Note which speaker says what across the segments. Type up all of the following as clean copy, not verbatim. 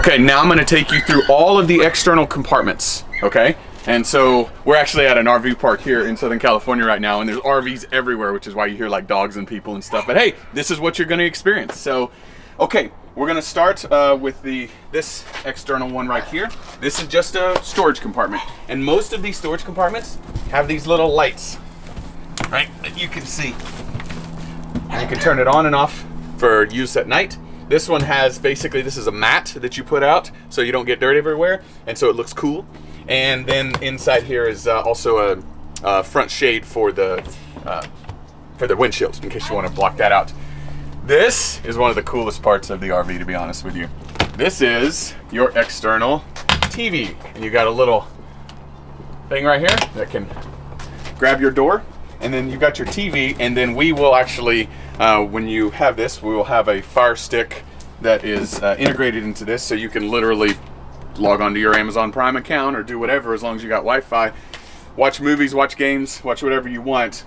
Speaker 1: Okay, now I'm gonna take you through all of the external compartments, okay? And so we're actually at an RV park here in Southern California right now, and there's RVs everywhere, which is why you hear like dogs and people and stuff. But hey, this is what you're gonna experience. So, okay, we're gonna start with this external one right here. This is just a storage compartment. And most of these storage compartments have these little lights, right, that you can see. And you can turn it on and off for use at night. This one has basically, this is a mat that you put out so you don't get dirt everywhere, and so it looks cool. And then inside here is also a front shade for the windshield, in case you want to block that out. This is one of the coolest parts of the RV, to be honest with you. This is your external TV, and you got a little thing right here that can grab your door, and then you got your TV, and then we will actually, when you have this, we will have a Fire Stick that is integrated into this, so you can literally log onto your Amazon Prime account or do whatever, as long as you got Wi-Fi. Watch movies, watch games, watch whatever you want.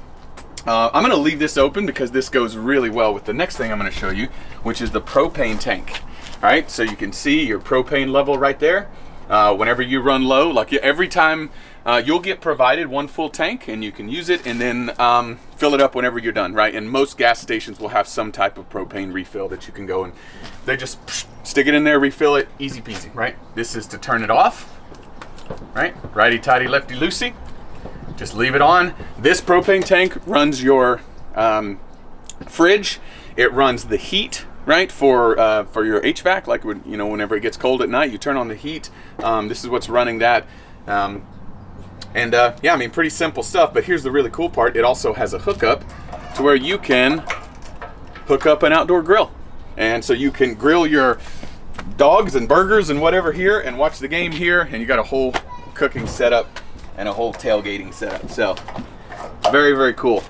Speaker 1: I'm gonna leave this open because this goes really well with the next thing I'm gonna show you, which is the propane tank. All right, so you can see your propane level right there. Whenever you run low, like every time, you'll get provided one full tank, and you can use it and then fill it up whenever you're done, right? And most gas stations will have some type of propane refill that you can go and they just stick it in there, refill it, easy peasy, right? This is to turn it off, right? Righty tighty, lefty loosey. Just leave it on. This propane tank runs your fridge. It runs the heat, right, for your HVAC, like when, you know, whenever it gets cold at night, you turn on the heat. This is what's running that. Yeah, I mean, pretty simple stuff, but here's the really cool part. It also has a hookup to where you can hook up an outdoor grill. And so you can grill your dogs and burgers and whatever here and watch the game here, and you got a whole cooking setup and a whole tailgating setup. So, very, very cool.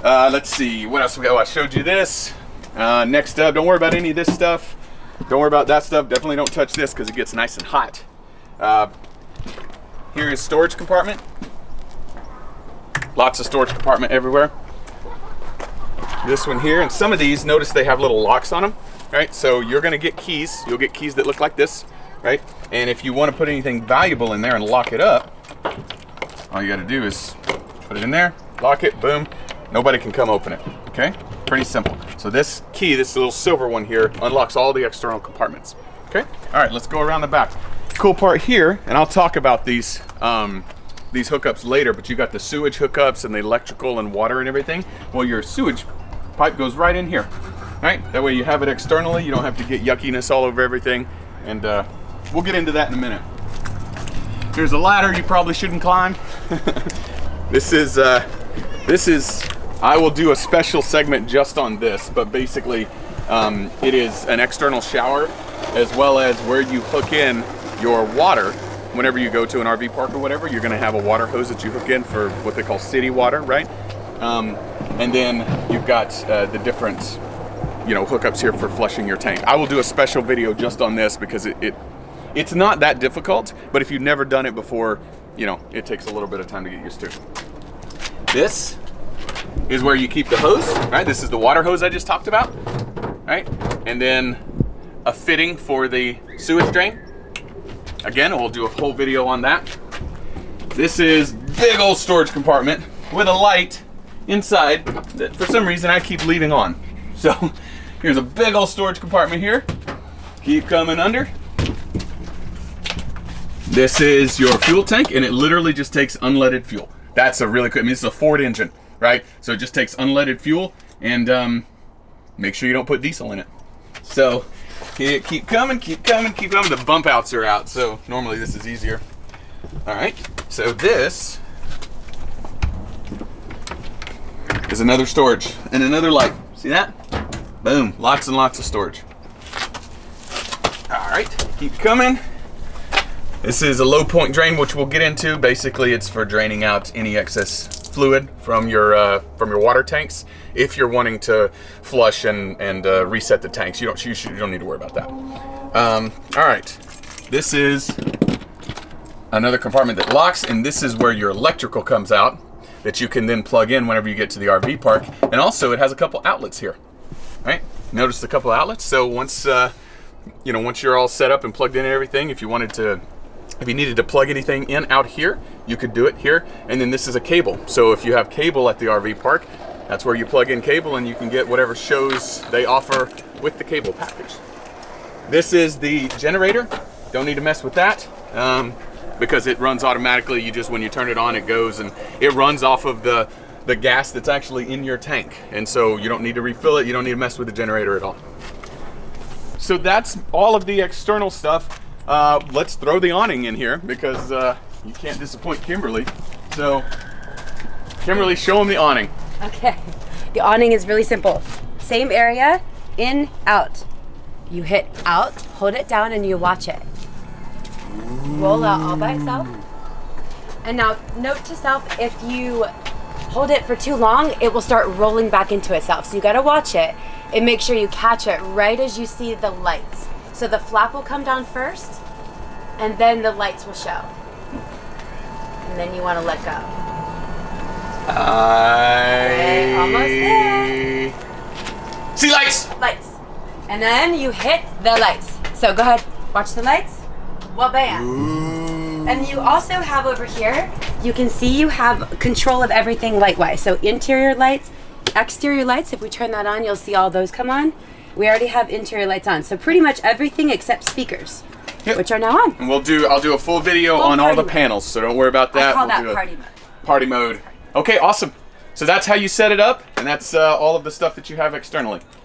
Speaker 1: Let's see, what else we got? Oh, I showed you this. Next up, don't worry about any of this stuff. Don't worry about that stuff. Definitely don't touch this because it gets nice and hot. Here is storage compartment. Lots of storage compartment everywhere. This one here, and some of these, notice they have little locks on them, right? So you're gonna get keys. You'll get keys that look like this, right? And if you want to put anything valuable in there and lock it up, all you gotta do is put it in there, lock it, boom. Nobody can come open it, okay? Pretty simple. So this key, this little silver one here, unlocks all the external compartments, okay? All right, let's go around the back. Cool part here, and I'll talk about these hookups later, but you got the sewage hookups and the electrical and water and everything. Well, your sewage pipe goes right in here, right? That way you have it externally, you don't have to get yuckiness all over everything, and we'll get into that in a minute. Here's a ladder you probably shouldn't climb. This is, I will do a special segment just on this, but basically it is an external shower as well as where you hook in your water. Whenever you go to an RV park or whatever, you're gonna have a water hose that you hook in for what they call city water, right? And then you've got the different, you know, hookups here for flushing your tank. I will do a special video just on this because it's not that difficult, but if you've never done it before, you know, it takes a little bit of time to get used to. This is where you keep the hose, right? This is the water hose I just talked about, right? And then a fitting for the sewage drain. Again, we'll do a whole video on that. This is big old storage compartment with a light inside that for some reason I keep leaving on. So here's a big old storage compartment here. Keep coming under. This is your fuel tank, and it literally just takes unleaded fuel. That's a really cool, I mean, this is a Ford engine, right? So it just takes unleaded fuel, and make sure you don't put diesel in it. So keep coming, keep coming, keep coming. The bump outs are out, so normally this is easier. All right, so this is another storage and another light. See that? Boom, lots and lots of storage. All right, keep coming. This is a low point drain, which we'll get into. Basically, it's for draining out any excess fluid from your water tanks. If you're wanting to flush and reset the tanks, you don't need to worry about that. All right, this is another compartment that locks, and this is where your electrical comes out that you can then plug in whenever you get to the RV park. And also, it has a couple outlets here, right? Notice the couple outlets. So once you know, once you're all set up and plugged in and everything, if you needed to plug anything in out here, you could do it here. And then this is a cable. So if you have cable at the RV park, that's where you plug in cable and you can get whatever shows they offer with the cable package. This is the generator. Don't need to mess with that because it runs automatically. You just, when you turn it on, it goes, and it runs off of the gas that's actually in your tank. And so you don't need to refill it. You don't need to mess with the generator at all. So that's all of the external stuff. Let's throw the awning in here because you can't disappoint Kimberly. So Kimberly, show them the awning.
Speaker 2: Okay, the awning is really simple. Same area, in, out. You hit out, hold it down, and you watch it roll out all by itself. And now, note to self, if you hold it for too long, it will start rolling back into itself. So you gotta watch it and make sure you catch it right as you see the lights. So the flap will come down first, and then the lights will show. And then you wanna let go. Okay, almost there.
Speaker 1: See lights!
Speaker 2: Lights. And then you hit the lights. So go ahead, watch the lights. Wah-bam.
Speaker 1: Ooh.
Speaker 2: And you also have over here, you can see you have control of everything light-wise. So interior lights, exterior lights, if we turn that on, you'll see all those come on. We already have interior lights on. So pretty much everything except speakers,
Speaker 1: yep,
Speaker 2: which are now on.
Speaker 1: And I'll do a full video on all the panels, so don't worry about that.
Speaker 2: I call
Speaker 1: that
Speaker 2: party mode.
Speaker 1: Party mode. Okay, awesome. So that's how you set it up, and that's all of the stuff that you have externally.